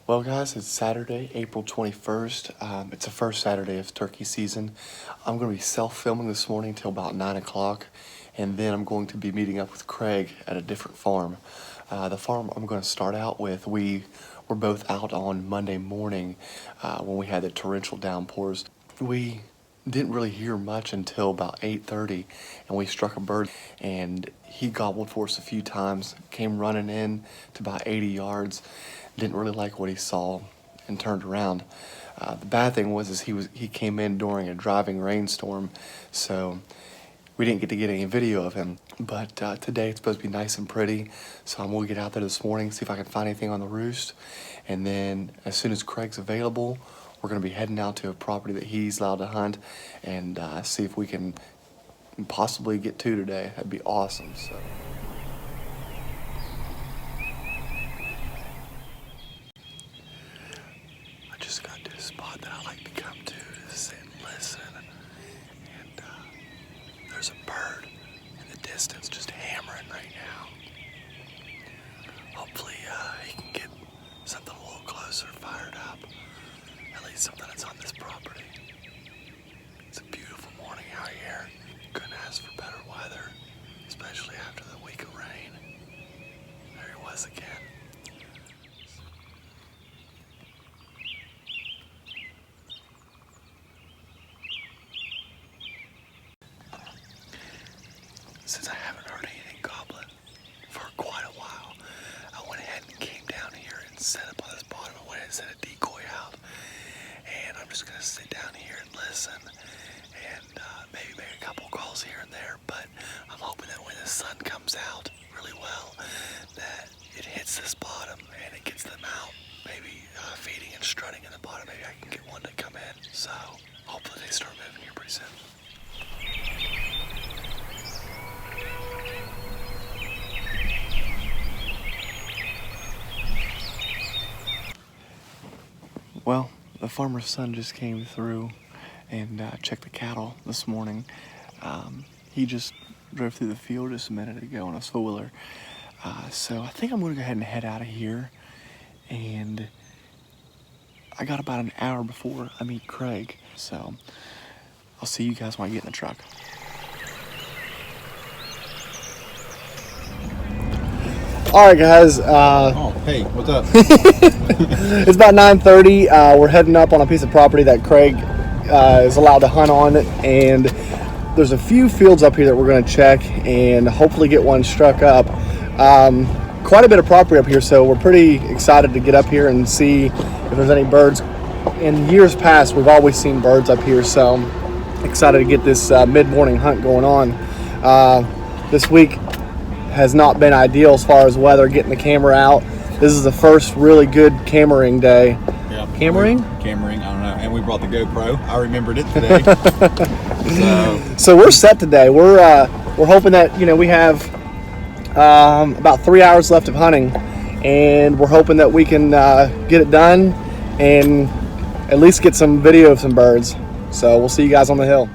Well, guys, it's Saturday, April 21st. It's the first Saturday of turkey season. I'm going to be self-filming this morning till about 9 o'clock, and then I'm going to be meeting up with Craig at a different farm. The farm I'm going to start out with, we were both out on Monday morning when we had the torrential downpours. We didn't really hear much until about 8:30, and we struck a bird, and he gobbled for us a few times, came running in to about 80 yards, didn't really like what he saw, and turned around. The bad thing was he came in during a driving rainstorm, so we didn't get to get any video of him. But today it's supposed to be nice and pretty, so I'm going to get out there this morning, see if I can find anything on the roost, and then as soon as Craig's available, we're going to be heading out to a property that he's allowed to hunt and see if we can possibly get two today. That'd be awesome. So. I just got to a spot that I like to come to sit and listen. And there's a bird in the distance just hammering right now. Hopefully he can get something a little closer fired up. At least something that's on this property. It's a beautiful morning out here. Couldn't ask for better weather, especially after the week of rain. There he was again. Since I haven't heard anything gobbling for quite a while, I went ahead and came down here and set up on this bottom. I went ahead and set a decoy out. And I'm just going to sit down here and listen and maybe make a couple calls here and there. But I'm hoping that when the sun comes out really well, that it hits this bottom and it gets them out. Maybe feeding and strutting in the bottom. Maybe I can get one to come in. So hopefully they start moving here pretty soon. Well, the farmer's son just came through and checked the cattle this morning. He just drove through the field just a minute ago on a four-wheeler. So I think I'm going to go ahead and head out of here. And I got about an hour before I meet Craig. So I'll see you guys when I get in the truck. All right, guys. Hey, what's up? It's about 9:30. We're heading up on a piece of property that Craig is allowed to hunt on, and there's a few fields up here that we're going to check and hopefully get one struck up. Quite a bit of property up here, so we're pretty excited to get up here and see if there's any birds. In years past, we've always seen birds up here, so excited to get this mid-morning hunt going on. This week has not been ideal as far as weather, getting the camera out. This is the first really good cameraing day. Yeah, Cameraing, I don't know. And we brought the GoPro. I remembered it today. So we're set today. We're hoping that we have about 3 hours left of hunting, and we're hoping that we can get it done and at least get some video of some birds. So we'll see you guys on the hill.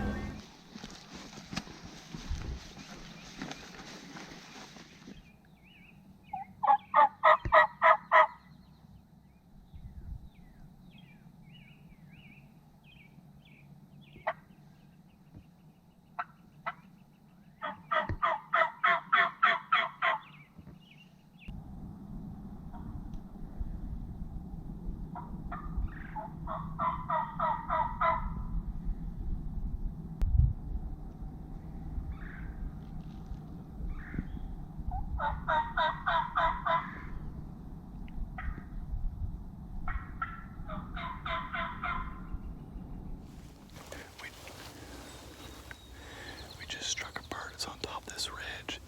We just struck a bird. It's on top of this ridge.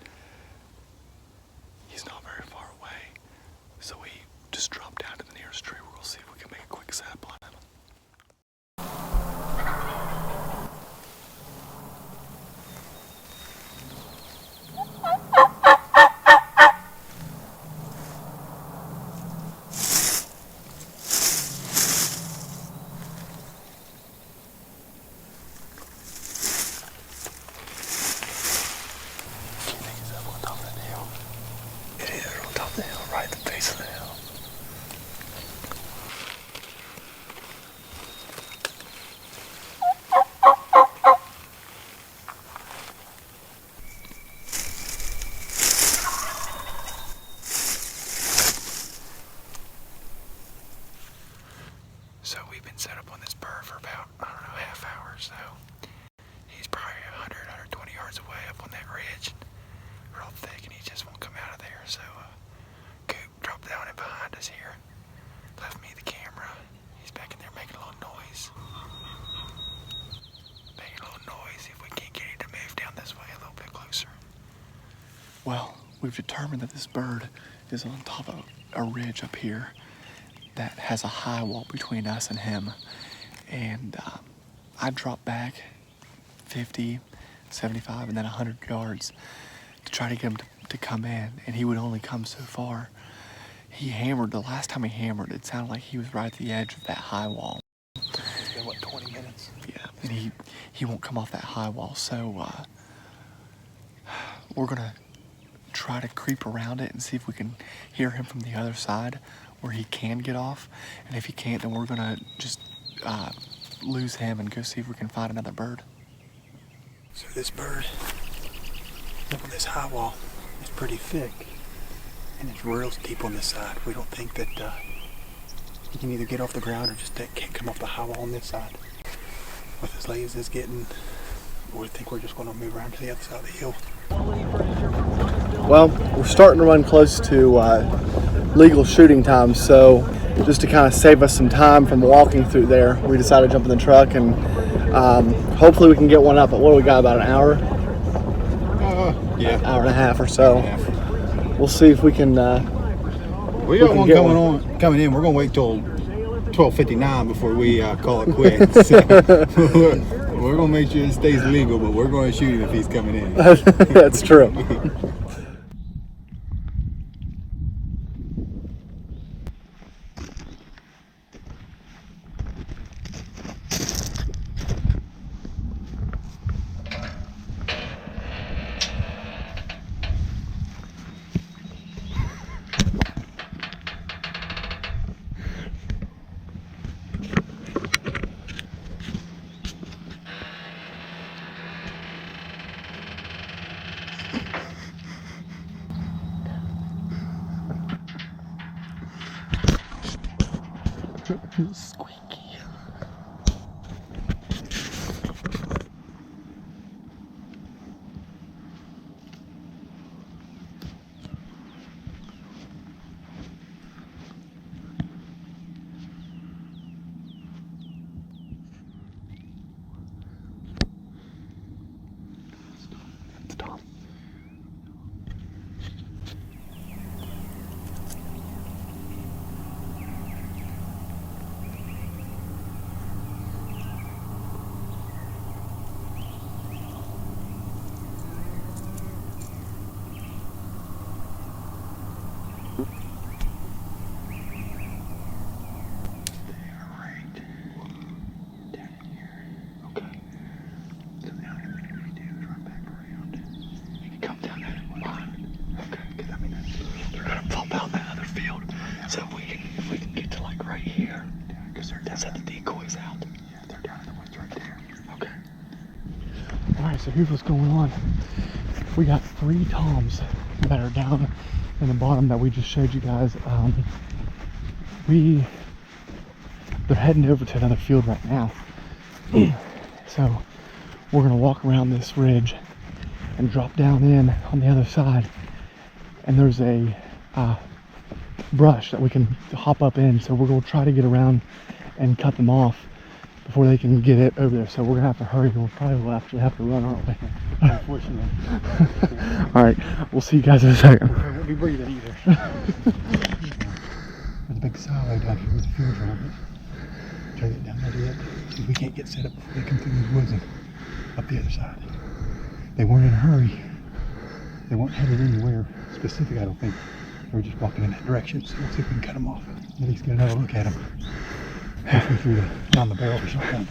He's not very far away, so we just dropped down to the nearest tree. We'll see if we can make a quick setup on him. been set up on this bird for about, I don't know, half hour or so. He's probably 100, 120 yards away up on that ridge, real thick, and he just won't come out of there. So Coop dropped down in behind us here, left me the camera. He's back in there making a little noise. Making a little noise. See if we can't get him to move down this way a little bit closer. Well, we've determined that this bird is on top of a ridge up here that has a high wall between us and him. And I dropped back 50, 75, and then 100 yards to try to get him to come in, and he would only come so far. He hammered, the last time he hammered, it sounded like he was right at the edge of that high wall. It's been, what, 20 minutes? Yeah, and he won't come off that high wall, so we're gonna try to creep around it and see if we can hear him from the other side where he can get off. And if he can't, then we're gonna just lose him and go see if we can find another bird. So this bird up on this high wall is pretty thick, and it's real steep on this side. We don't think that he can either get off the ground or just can't come off the high wall on this side. With as late as it's getting, we think we're just going to move around to the other side of the hill. Well, we're starting to run close to legal shooting time, so just to kind of save us some time from walking through there, we decided to jump in the truck and hopefully we can get one up. But what do we got, about an hour? Yeah. Hour and a half or so. We'll see if we can. We got one coming in. We're gonna wait till 12:59 before we call it quits. So we're gonna make sure it stays legal, but we're gonna shoot him if he's coming in. That's true. Squeaky. Stop. So if we can get to like right here, because they're set the decoys out. Yeah, they're down in the woods right there. Okay. All right, so here's what's going on. We got 3 toms that are down in the bottom that we just showed you guys. They're heading over to another field right now. So we're gonna walk around this ridge and drop down in on the other side, and there's a brush that we can hop up in, so we're going to try to get around and cut them off before they can get it over there. So we're going to have to hurry. We'll probably actually have to run, aren't we? Unfortunately. All right, we'll see you guys in a second. We won't be breathing either. There's a big silo down here with the fuel around it. Try to get down there to it. See if we can't get set up before they come through these woods and up the other side. They weren't in a hurry. They weren't headed anywhere specific, I don't think. They were just walking in that direction, so we'll see if we can cut them off. At least get another look at them. Halfway through down the barrel or something.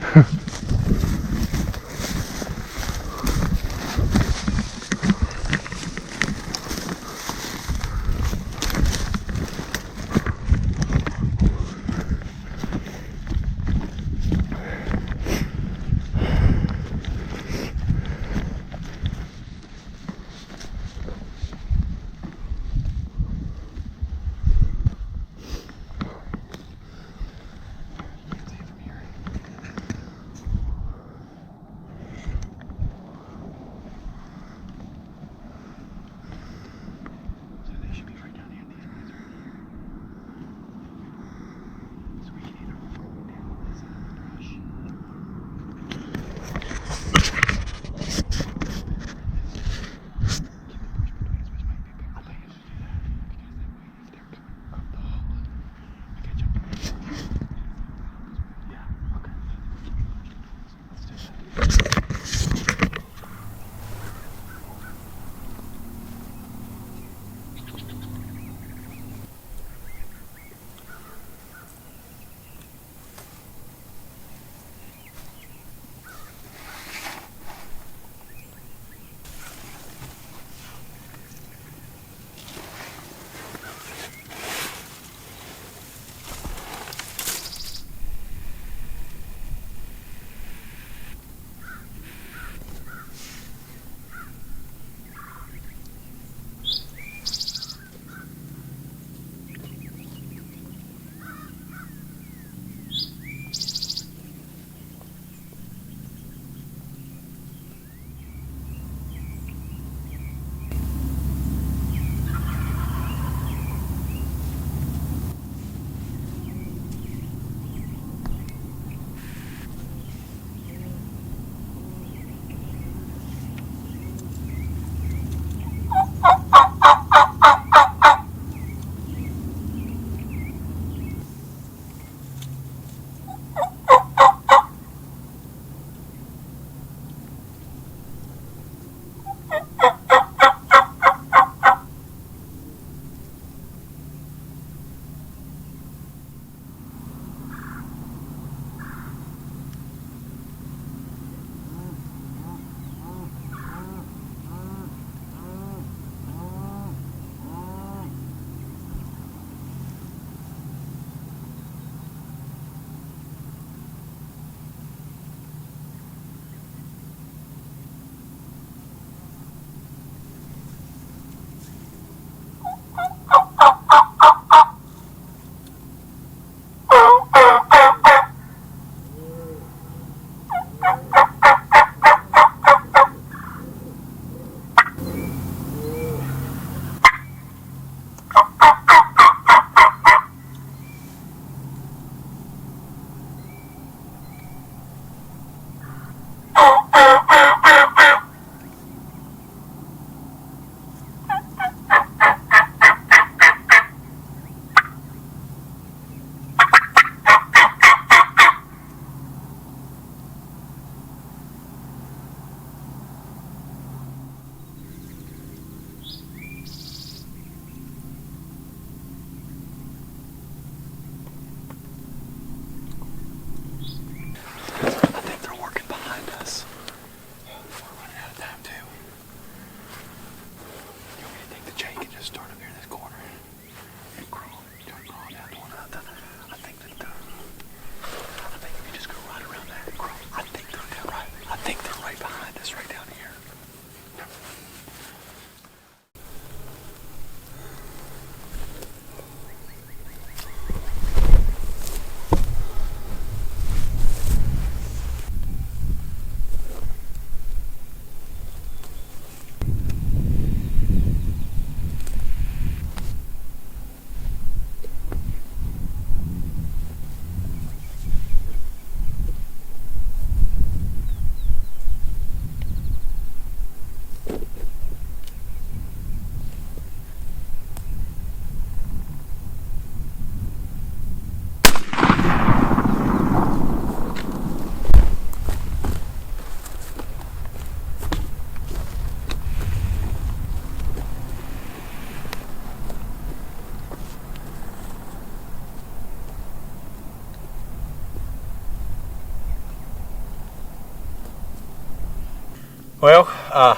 Well, how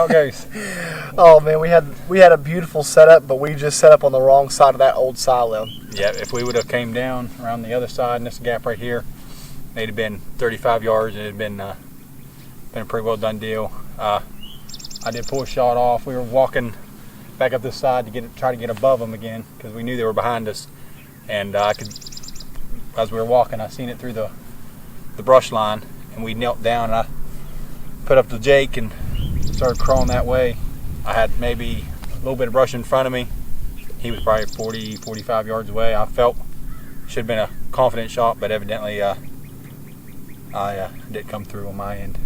it goes. Oh man, we had a beautiful setup, but we just set up on the wrong side of that old silo. Yeah, if we would have came down around the other side in this gap right here, they'd have been 35 yards, and it'd been a pretty well done deal. I did pull a shot off. We were walking back up this side to try to get above them again because we knew they were behind us, and as we were walking, I seen it through the brush line, and we knelt down, and I put up the Jake and started crawling that way. I had maybe a little bit of brush in front of me. He was probably 40, 45 yards away. I felt should have been a confident shot, but evidently I didn't come through on my end.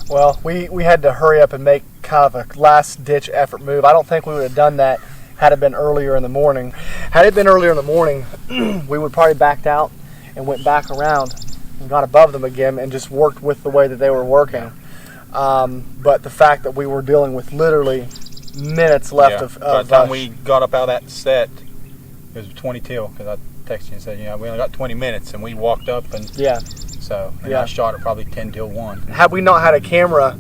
Well, we had to hurry up and make kind of a last-ditch effort move. I don't think we would have done that had it been earlier in the morning. Had it been earlier in the morning, we would probably backed out and went back around and got above them again and just worked with the way that they were working. But the fact that we were dealing with literally minutes left of by the time we got up out of that set, it was 20 till, because I texted you and said, we only got 20 minutes, and we walked up, and I shot at probably 10 till 1. Had we not had a camera,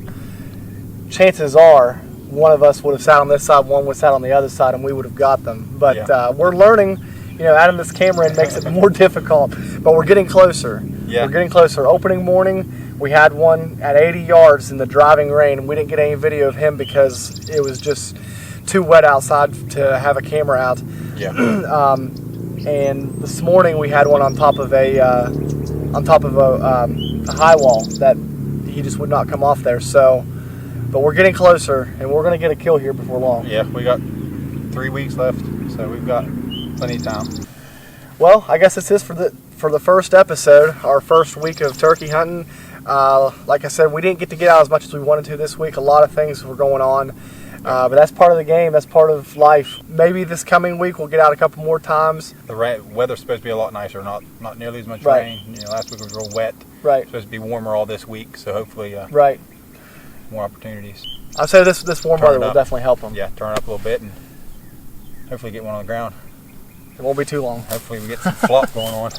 chances are one of us would have sat on this side, one would have sat on the other side, and we would have got them. But we're learning, adding this camera in makes it more difficult, but we're getting closer. Yeah. We're getting closer. Opening morning, we had one at 80 yards in the driving rain, and we didn't get any video of him because it was just too wet outside to have a camera out. Yeah. And this morning we had one on top of a high wall that he just would not come off there. So, but we're getting closer, and we're going to get a kill here before long. Yeah, we got 3 weeks left, so we've got plenty of time. Well, I guess this is for the first episode, our first week of turkey hunting. Like I said, we didn't get to get out as much as we wanted to this week. A lot of things were going on, but that's part of the game. That's part of life. Maybe this coming week we'll get out a couple more times. The weather's supposed to be a lot nicer, not nearly as much Right. rain. Last week was real wet. Right. It's supposed to be warmer all this week, so hopefully Right. more opportunities. I'd say this warm Turn weather it will up. definitely help them. Yeah, turn it up a little bit and hopefully get one on the ground. It won't be too long. Hopefully we get some flop going on.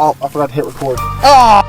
Oh, I forgot to hit record. Oh!